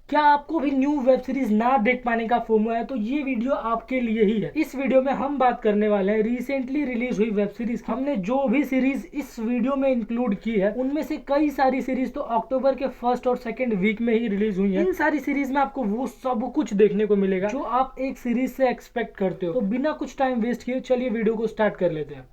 क्या आपको भी न्यू वेब सीरीज ना देख पाने का फोमो है तो ये वीडियो आपके लिए ही है। इस वीडियो में हम बात करने वाले हैं रिसेंटली रिलीज हुई वेब सीरीज की। हमने जो भी सीरीज इस वीडियो में इंक्लूड की है उनमें से कई सारी सीरीज तो अक्टूबर के फर्स्ट और सेकंड वीक में ही रिलीज हुई है। इन सारी सीरीज में आपको वो सब कुछ देखने को मिलेगा जो आप एक सीरीज से एक्सपेक्ट करते हो। तो बिना कुछ टाइम वेस्ट किए चलिए वीडियो को स्टार्ट कर लेते हैं।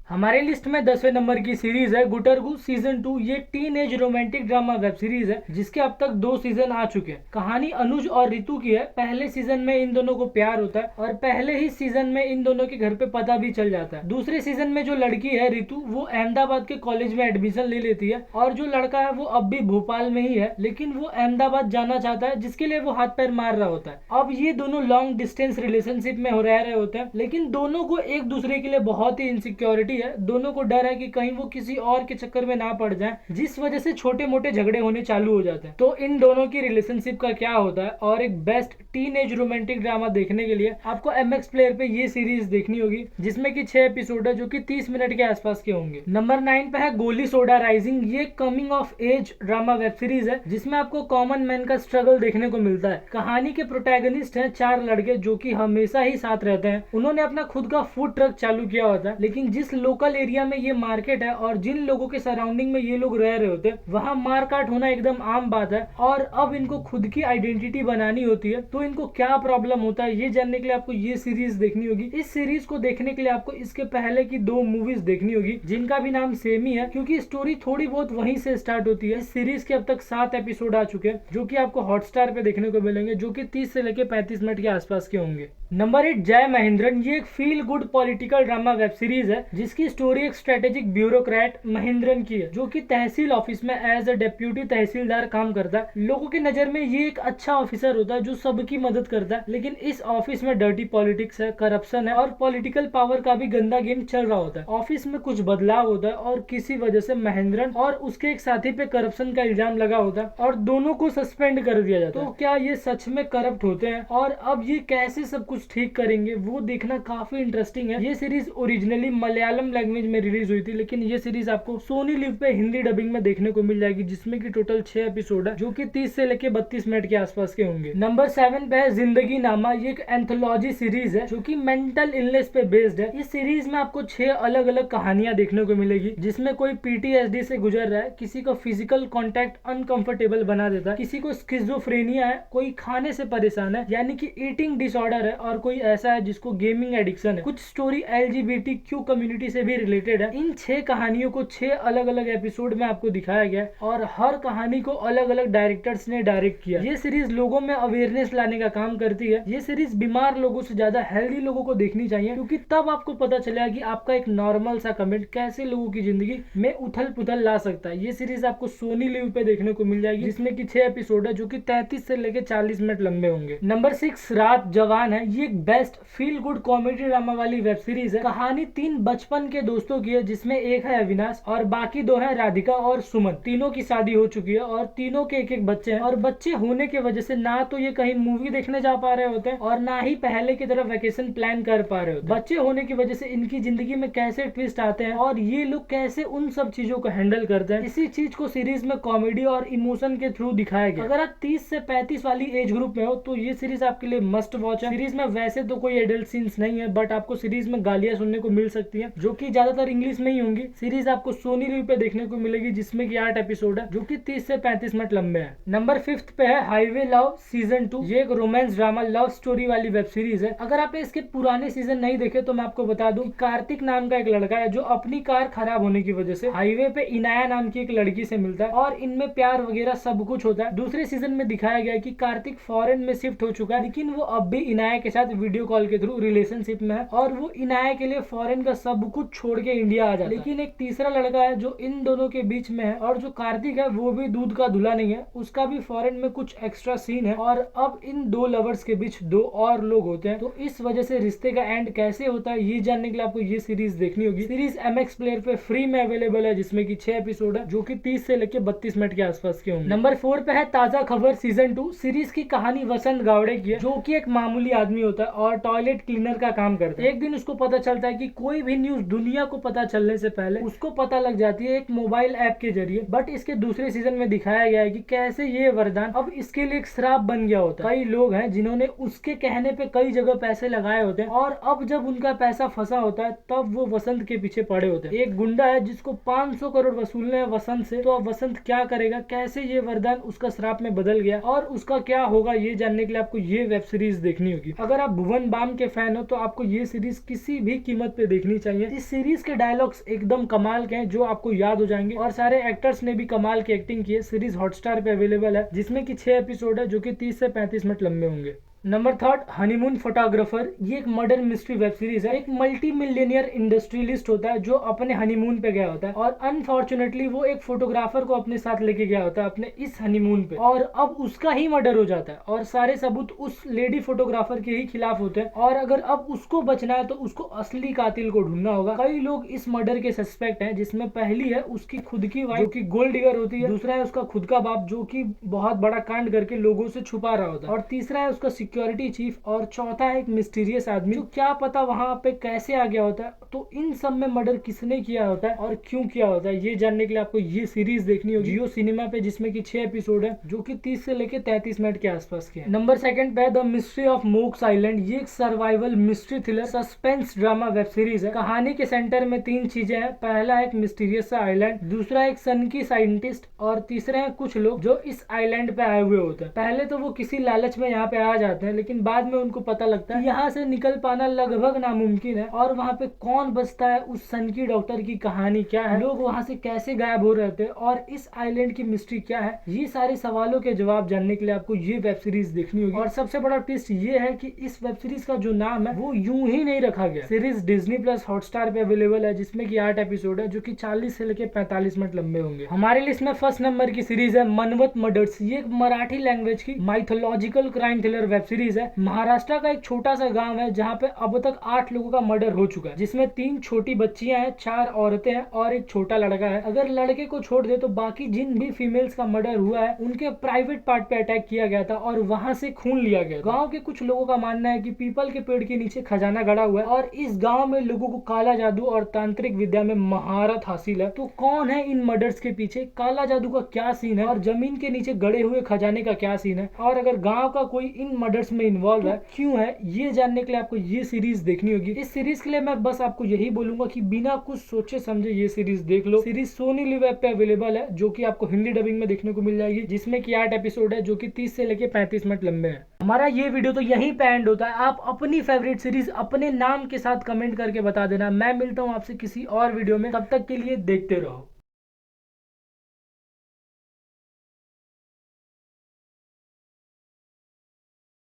हमारे लिस्ट में 10वें नंबर की सीरीज है गुटरगू सीजन 2। ये teen age romantic drama web series है जिसके अब तक 2 सीजन आ चुके हैं। कहानी अनुज और रितु की है। पहले सीजन में इन दोनों को प्यार होता है और पहले ही सीजन में इन दोनों के घर पे पता भी चल जाता है। दूसरे सीजन में जो लड़की है रितु वो अहमदाबाद के कॉलेज में एडमिशन ले लेती है और जो लड़का है वो अब भी भोपाल में ही है, लेकिन वो अहमदाबाद जाना चाहता है जिसके लिए वो हाथ पैर मार रहा होता है। अब ये दोनों लॉन्ग डिस्टेंस रिलेशनशिप में रह रहे होते हैं, लेकिन दोनों को एक दूसरे के लिए बहुत ही इनसिक्योरिटी है। दोनों को डर है कि कहीं वो किसी और के चक्कर में ना पड़ जाए, जिस वजह से छोटे मोटे झगड़े होने चालू हो जाते हैं। तो इन दोनों की रिलेशनशिप का क्या होता है और एक best teen age romantic drama देखने के लिए आपको MX प्लेयर पे ये सीरीज देखनी होगी, जिसमें कि 6 एपिसोड है जो कि 30 मिनट के आसपास के होंगे। नंबर 9 पे है गोली सोडा राइजिंग। ये coming of age drama web series है जिसमें आपको कॉमन मैन का स्ट्रगल देखने को मिलता है। कहानी के प्रोटैगनिस्ट हैं 4 लड़के जो कि हमेशा ही साथ रहते हैं। उन्होंने अपना खुद का फूड ट्रक चालू किया होता है, लेकिन जिस लोकल एरिया में ये मार्केट है और जिन लोगों के सराउंडिंग में ये लोग रह रहे होते हैं वहाँ मारकाट होना एकदम आम बात है। और अब इनको खुद की आइडेंटिटी बनानी होती है, तो इनको क्या प्रॉब्लम होता है ये जानने के लिए आपको ये सीरीज देखनी होगी। इस सीरीज को देखने के लिए आपको इसके पहले की 2 मूवीज देखनी होगी जिनका भी नाम सेम ही है, क्योंकि स्टोरी थोड़ी बहुत वहीं से स्टार्ट होती है। इस सीरीज के अब तक 7 एपिसोड आ चुके हैं जो कि आपको हॉटस्टार पे देखने को मिलेंगे, जो कि 30 से लेकर 35 मिनट के आसपास के होंगे। नंबर 8 जय महेंद्रन। ये एक feel good political drama web series है जिसकी स्टोरी एक स्ट्रेटेजिक ब्यूरोक्रेट महेंद्रन की है, जो कि तहसील ऑफिस में एज अ डेप्यूटी तहसीलदार काम करता है। लोगों की नजर में ये एक अच्छा ऑफिसर होता है जो सबकी मदद करता है, लेकिन इस ऑफिस में डर्टी पॉलिटिक्स है, करप्शन है और पॉलिटिकल पावर का भी गंदा गेम चल रहा होता है। ऑफिस में कुछ बदलाव होता है और किसी वजह से महेंद्रन और उसके एक साथी पे करप्शन का इल्जाम लगा होता है और दोनों को सस्पेंड कर दिया जाता है। तो क्या ये सच में करप्ट होते हैं और अब ये कैसे सब कुछ ठीक करेंगे, वो देखना काफी इंटरेस्टिंग है। ये सीरीज ओरिजिनली मलयालम लैंग्वेज में रिलीज हुई थी, लेकिन ये सीरीज आपको सोनी लिव पे हिंदी डबिंग में देखने को मिल जाएगी, जिसमें की टोटल 6 एपिसोड है जो कि 30 से लेके 32 मिनट के आसपास के होंगे। नंबर 7 पे है जिंदगी नामा। ये एक एंथोलॉजी सीरीज है जो कि मेंटल इलनेस पे बेस्ड है। इस सीरीज में आपको 6 अलग अलग कहानियां देखने को मिलेगी, जिसमें कोई PTSD से गुजर रहा है, किसी को फिजिकल कॉन्टेक्ट अनकंफर्टेबल बना देता है, किसी को स्किज़ोफ्रेनिया है, कोई खाने से परेशान है यानी कि ईटिंग डिसऑर्डर है, और कोई ऐसा है जिसको गेमिंग एडिक्शन है। कुछ स्टोरी LGBTQ कम्युनिटी से भी रिलेटेड है। इन 6 कहानियों को 6 अलग अलग एपिसोड में आपको दिखाया गया है और हर कहानी को अलग अलग डायरेक्टर्स ने डायरेक्ट किया। ये सीरीज लोगों में अवेयरनेस लाने का काम करती है। ये सीरीज बीमार लोगों से ज्यादा हेल्दी लोगों को देखनी चाहिए, क्योंकि तब आपको पता चलेगा कि आपका एक नॉर्मल सा कमेंट कैसे लोगों की जिंदगी में उथल पुथल ला सकता है। ये सीरीज आपको सोनी लिव पे देखने को मिल जाएगी, जिसमें की 6 एपिसोड है जो कि 33 से लेकर 40 मिनट लंबे होंगे। नंबर 6 रात जवान है। ये एक best feel good comedy drama वाली वेब सीरीज है। कहानी 3 बचपन के दोस्तों की है, जिसमें एक है अविनाश और बाकी 2 है राधिका और सुमन। तीनों की शादी हो चुकी है और तीनों के एक एक बच्चे हैं, और बच्चे होने की वजह से ना तो ये कहीं मूवी देखने जा पा रहे होते हैं और ना ही पहले की तरह वेकेशन प्लान कर पा रहे होते हैं। बच्चे होने की वजह से इनकी जिंदगी में कैसे ट्विस्ट आते हैं और ये लोग कैसे उन सब चीजों को हैंडल करते हैं, इसी चीज को सीरीज में कॉमेडी और इमोशन के थ्रू दिखाया गया। अगर आप 30 से 35 वाली एज ग्रुप में हो तो ये सीरीज आपके लिए मस्ट वॉच है। सीरीज में वैसे तो कोई एडल्ट सीन्स नहीं है, बट आपको सीरीज में गालियां सुनने को मिल सकती है जो कि ज्यादातर इंग्लिश में ही होंगी। सीरीज आपको सोनी लिव पे देखने को मिलेगी, जिसमें कि 8 एपिसोड है जो कि 30 से 35 मिनट लंबे हैं। नंबर 5 पे है हाईवे लव सीजन 2। ये एक रोमांस ड्रामा लव स्टोरी वाली वेब सीरीज है। अगर आप इसके पुराने सीजन नहीं देखे तो मैं आपको बता दूं, कार्तिक नाम का एक लड़का है जो अपनी कार खराब होने की वजह से हाईवे पे इनाया नाम की एक लड़की से मिलता है और इनमें प्यार वगैरह सब कुछ होता है। दूसरे सीजन में दिखाया गया है कि कार्तिक फॉरेन में शिफ्ट हो चुका है, लेकिन वो अब भी इनाया के साथ वीडियो कॉल के थ्रू रिलेशनशिप में है और वो इनाया के लिए फॉरेन का सब कुछ छोड़ के इंडिया आ जाता है। लेकिन एक तीसरा लड़का है जो इन दोनों के बीच में है, और जो कार्तिक है वो भी दूध का धुला नहीं है, उसका भी फॉरेन में कुछ एक्स्ट्रा सीन है और अब इन इन दो लवर्स के बीच दो और लोग होते हैं, तो इस वजह से रिश्ते का एंड कैसे होता है ये जानने के लिए आपको ये सीरीज देखनी होगी। सीरीज MX प्लेयर पे फ्री में अवेलेबल है, जिसमें कि 6 एपिसोड है जो कि 30 से लेके 32 मिनट के आसपास के होंगे। नंबर 4 पे है ताजा खबर सीजन 2। सीरीज की कहानी वसंत गावड़े की है, जो कि एक मामूली आदमी होता है और टॉयलेट क्लीनर का काम करता है। एक दिन उसको पता चलता है कि कोई भी न्यूज दुनिया को पता चलने से पहले उसको पता लग जाती है एक मोबाइल ऐप के जरिए। बट इसके दूसरे सीजन में दिखाया गया है कि कैसे ये वरदान अब इसके लिए एक श्राप बन गया होता है। कई लोग हैं जिन्होंने उसके कहने पे कई जगह पैसे लगाए होते हैं और अब जब उनका पैसा फंसा होता है तब वो वसंत के पीछे पड़े होते हैं। एक गुंडा है जिसको 500 करोड़ वसूलने हैं वसंत से, तो अब वसंत क्या करेगा, कैसे ये वरदान उसका श्राप में बदल गया और उसका क्या होगा, ये जानने के लिए आपको ये वेब सीरीज देखनी होगी। अगर आप भुवन बाम के फैन हो तो आपको ये सीरीज किसी भी कीमत पे देखनी चाहिए। इस सीरीज के डायलॉग्स एकदम कमाल के हैं जो आपको याद हो जाएंगे और सारे एक्टर्स ने भी कमाल की एक्टिंग की है। सीरीज हॉटस्टार पे अवेलेबल है, जिसमें कि 6 एपिसोड है जो कि 30 से 35 मिनट लंबे होंगे। Number 3 honeymoon photographer. ये एक मर्डर मिस्ट्री वेब सीरीज है। एक मल्टी मिलियनियर इंडस्ट्रियलिस्ट होता है जो अपने हनीमून पे गया होता है और अनफॉर्चुनेटली वो एक फोटोग्राफर को अपने साथ लेके गया होता है अपने इस हनीमून पे, और अब उसका ही मर्डर हो जाता है और सारे सबूत उस लेडी फोटोग्राफर के ही खिलाफ होते हैं। और अगर अब उसको बचना है तो उसको असली कातिल को ढूंढना होगा। कई लोग इस मर्डर के सस्पेक्ट हैं, जिसमें पहली है उसकी खुद की वाइफ जो कि गोल्ड डिगर होती है, दूसरा है उसका खुद का बाप जो कि बहुत बड़ा कांड करके लोगों से छुपा रहा होता है, और तीसरा है उसका सिक्योरिटी चीफ, और चौथा है एक मिस्टीरियस आदमी जो क्या पता वहां पे कैसे आ गया होता है। तो इन सब में मर्डर किसने किया होता है और क्यों किया होता है ये जानने के लिए आपको ये सीरीज देखनी होगी जियो सिनेमा पे, जिसमें कि 6 एपिसोड है जो कि 30 से लेके 33 मिनट के आसपास के हैं। नंबर 2 पे the mystery of MOOCs island. ये एक survival mystery thriller suspense drama web series है। कहानी के सेंटर में 3 चीजें हैं। पहला एक मिस्टीरियस आइलैंड, दूसरा एक सन की साइंटिस्ट, और तीसरा है कुछ लोग जो इस आइलैंड पे आए हुए होते हैं। पहले तो वो किसी लालच में यहाँ पे आ जाते हैं, लेकिन बाद में उनको पता लगता है यहाँ से निकल पाना लगभग नामुमकिन है। और वहाँ पे कौन बचता है, उस सन की डॉक्टर की कहानी क्या है, लोग वहाँ से कैसे गायब हो रहे थे, और इस आइलैंड की मिस्ट्री क्या है, ये सारे सवालों के जवाब जानने के लिए आपको ये वेब सीरीज देखनी होगी। और सबसे बड़ा ट्विस्ट ये है कि इस वेब सीरीज का जो नाम है वो यूं ही नहीं रखा गया। सीरीज डिज्नी प्लस हॉटस्टार पे अवेलेबल है, जिसमें कि 8 एपिसोड है जो कि 40 से लेके 45 मिनट लंबे होंगे। हमारे लिस्ट में फर्स्ट नंबर की सीरीज है मनवत मर्डर्स। ये एक मराठी लैंग्वेज की mythological crime thriller web series है। महाराष्ट्र का एक छोटा सा गांव है जहाँ पे अब तक 8 लोगों का मर्डर हो चुका है, जिसमें 3 छोटी बच्चियां हैं, 4 औरतें हैं और एक छोटा लड़का है। अगर लड़के को छोड़ दे तो बाकी जिन भी फीमेल्स का मर्डर हुआ है उनके प्राइवेट पार्ट पे अटैक किया गया था और वहां से खून लिया गया। गांव के कुछ लोगों का मानना है कि पीपल के पेड़ के नीचे खजाना गड़ा हुआ है और इस गांव में लोगों को काला जादू और तांत्रिक विद्या में महारत हासिल है। तो कौन है इन मर्डर्स के पीछे, काला जादू का क्या सीन है और जमीन के नीचे गड़े हुए खजाने का क्या सीन है, और अगर गांव का कोई इन मर्डर्स में इन्वॉल्व है क्यों है, ये जानने के लिए आपको ये सीरीज देखनी होगी। इस सीरीज के लिए मैं बस आपको यही बोलूंगा कि बिना कुछ सोचे समझे ये सीरीज देख लो। सीरीज सोनी लिव ऐप पे अवेलेबल है, जो कि आपको हिंदी डबिंग में देखने को मिल जाएगी, जिसमें कि 8 एपिसोड है जो कि 30 से लेके 35 मिनट लंबे हैं। हमारा ये वीडियो तो यहीं पे एंड होता है। आप अपनी फेवरेट सीरीज अपने नाम के साथ कमेंट करके बता देना। मैं मिलता हूँ आपसे किसी और वीडियो में, तब तक के लिए देखते रहो।